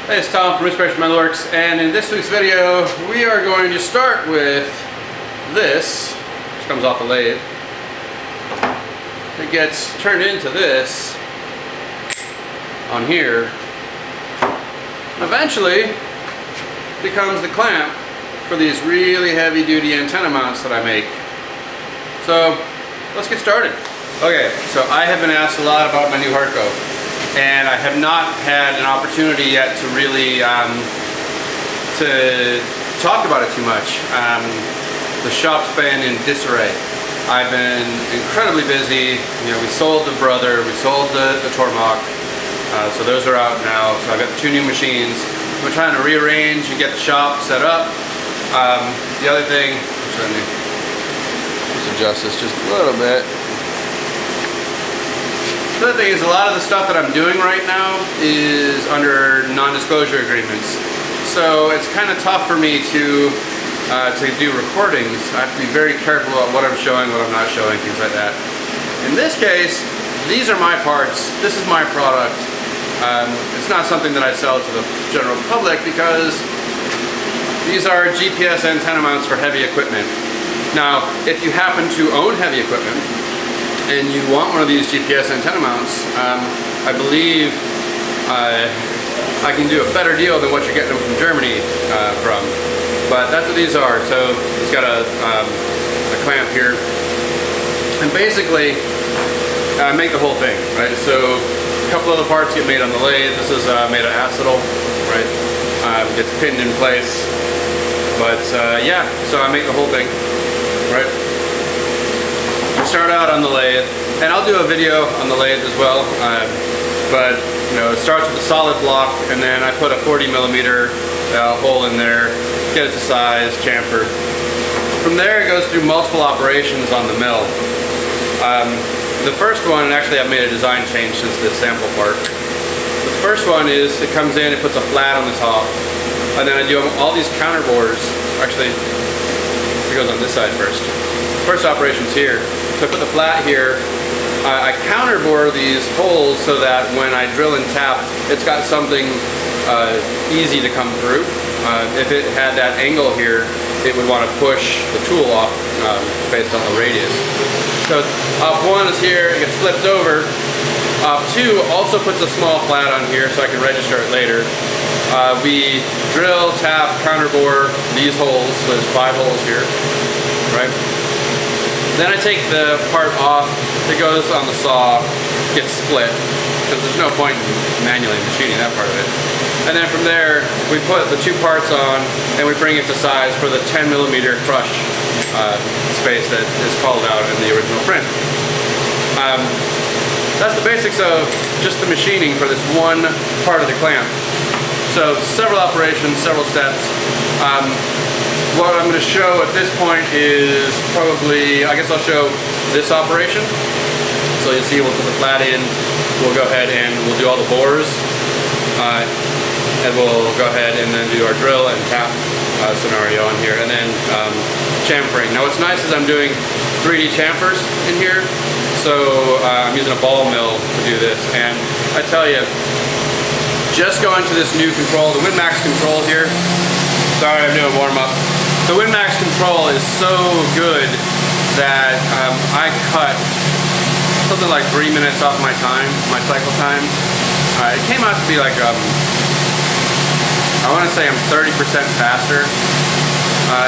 Hey, it's Tom from Inspiration Metalworks, and in this week's video we are going to start with this, which comes off the lathe. It gets turned into this on here, and eventually becomes the clamp for these really heavy duty antenna mounts that I make. So let's get started. Okay, so I have been asked a lot about my new Hurco, and I have not had an opportunity yet to really to talk about it too much. The shop's been in disarray. I've been incredibly busy. You know, we sold the Brother, we sold the Tormach, so those are out now. So I've got two new machines. I'm trying to rearrange and get the shop set up. The other thing, let me just adjust this just a little bit. The other thing is, a lot of the stuff that I'm doing right now is under non-disclosure agreements. So it's kind of tough for me to do recordings. I have to be very careful about what I'm showing, what I'm not showing, things like that. In this case, these are my parts. This is my product. It's not something that I sell to the general public because these are GPS antenna mounts for heavy equipment. Now, if you happen to own heavy equipment and you want one of these GPS antenna mounts, I believe I can do a better deal than what you're getting them from Germany from. But that's what these are. So it's got a clamp here, and basically I make the whole thing, right? So a couple of the parts get made on the lathe. This is made of acetal, right? Gets pinned in place. But yeah, so I make the whole thing, right? Start out on the lathe, and I'll do a video on the lathe as well, but you know, it starts with a solid block, and then I put a 40mm hole in there, get it to size, chamfer. From there it goes through multiple operations on the mill. The first one, actually I've made a design change since this sample part. The first one is, it comes in, it puts a flat on the top, and then I do all these counter bores. Actually, it goes on this side first. First operation's here. So I put the flat here. I counter bore these holes so that when I drill and tap, it's got something easy to come through. If it had that angle here, it would want to push the tool off based on the radius. So op 1 is here, it gets flipped over. Op 2 also puts a small flat on here so I can register it later. We drill, tap, counter bore these holes, so there's 5 holes here, right? Then I take the part off, it goes on the saw, gets split, because there's no point in manually machining that part of it. And then from there, we put the 2 parts on, and we bring it to size for the 10mm crush space that is called out in the original print. That's the basics of just the machining for this one part of the clamp. So several operations, several steps. What I'm going to show at this point is probably, I guess I'll show this operation. So you'll see we'll put the flat in, we'll go ahead and we'll do all the bores, and we'll go ahead and then do our drill and tap scenario on here, and then chamfering. Now what's nice is I'm doing 3D chamfers in here, so I'm using a ball mill to do this, and I tell you, just going to this new control, the WinMax control here, sorry I'm doing warm up. The WinMax control is so good that I cut something like 3 minutes off my time, my cycle time. It came out to be like, I want to say I'm 30% faster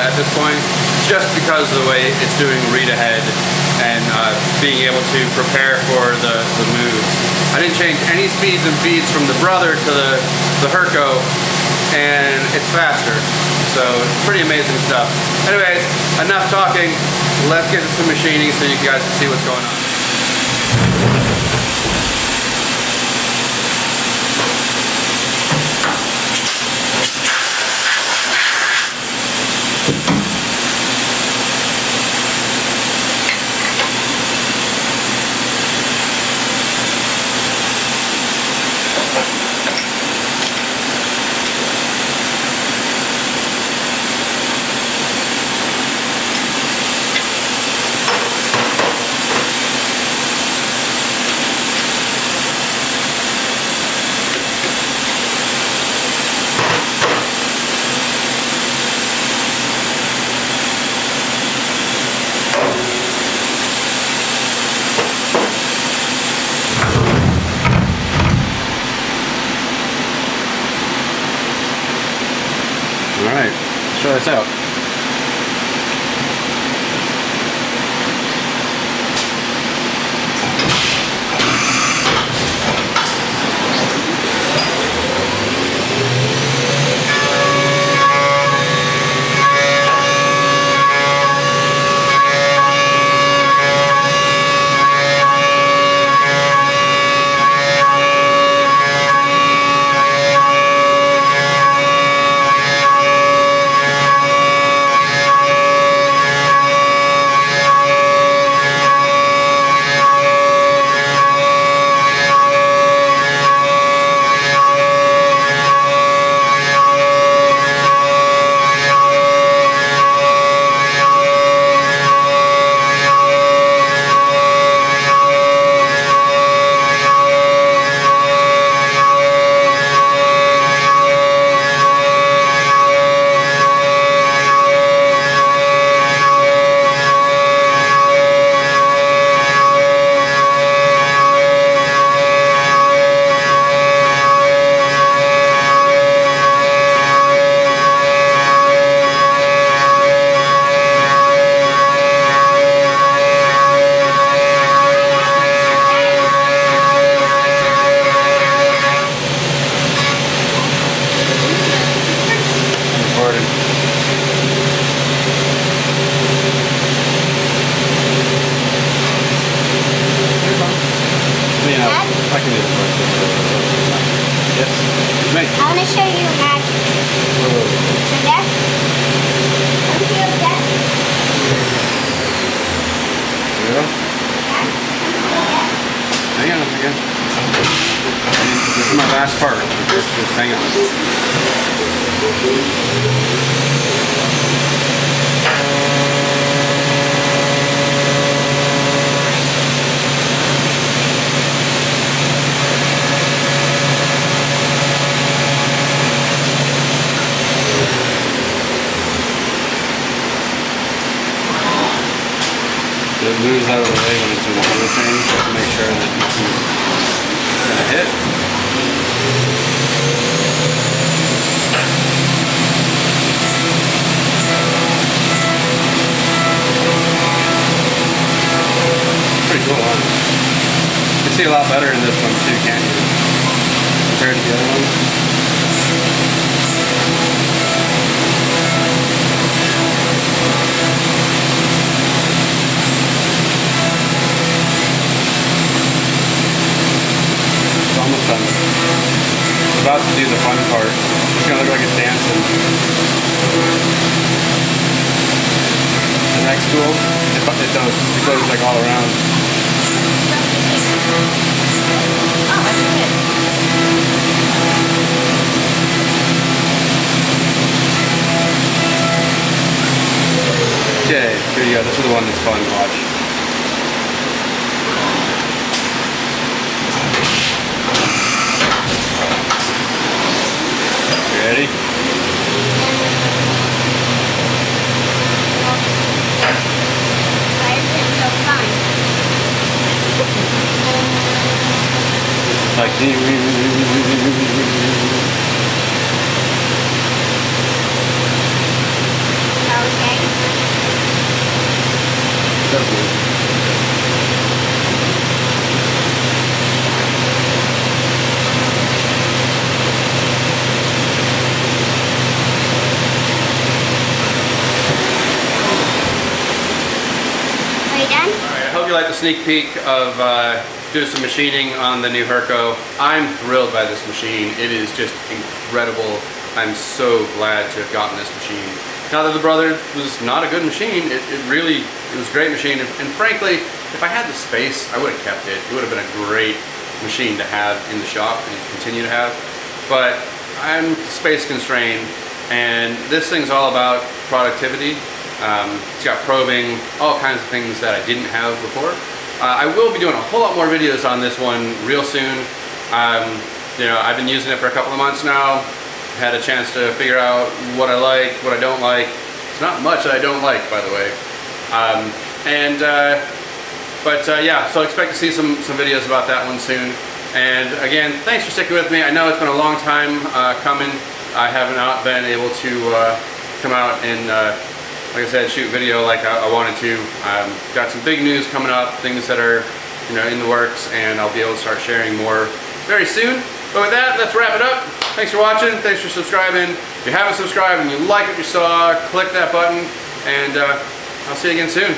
at this point, just because of the way it's doing read ahead and being able to prepare for the moves. I didn't change any speeds and feeds from the Brother to the Hurco, and it's faster. So pretty amazing stuff. Anyways, enough talking. Let's get to some machining so you guys can see what's going on. try this out. I want to show you magic. So there. Come here, there. Yeah. Yeah. Hang on again. This is my last part. Just hang on. It moves out of the way when it's in the other thing, just to make sure that it's gonna hit. Pretty cool, huh? You can see a lot better in this one too, can't you? Compared to the other one. Almost done. About to do the fun part. It's gonna look like it's dancing. The next tool, it goes like all around. Okay, here you go. This is the one that's fun to watch. Ready? Why is it so fun? Like the Okay. I hope you like the sneak peek of doing some machining on the new Hurco. I'm thrilled by this machine. It is just incredible. I'm so glad to have gotten this machine. Now that the Brother was not a good machine, it was a great machine. And frankly, if I had the space, I would have kept it. It would have been a great machine to have in the shop and continue to have. But I'm space constrained, and this thing's all about productivity. It's got probing, all kinds of things that I didn't have before. I will be doing a whole lot more videos on this one real soon. You know, I've been using it for a couple of months now. Had a chance to figure out what I like, what I don't like. It's not much that I don't like, by the way. Yeah, so expect to see some videos about that one soon. And again, thanks for sticking with me. I know it's been a long time coming. I have not been able to come out and, like I said, shoot video like I wanted to. Got some big news coming up, things that are, you know, in the works, and I'll be able to start sharing more very soon. But with that, let's wrap it up. Thanks for watching. Thanks for subscribing. If you haven't subscribed and you like what you saw, click that button, and I'll see you again soon.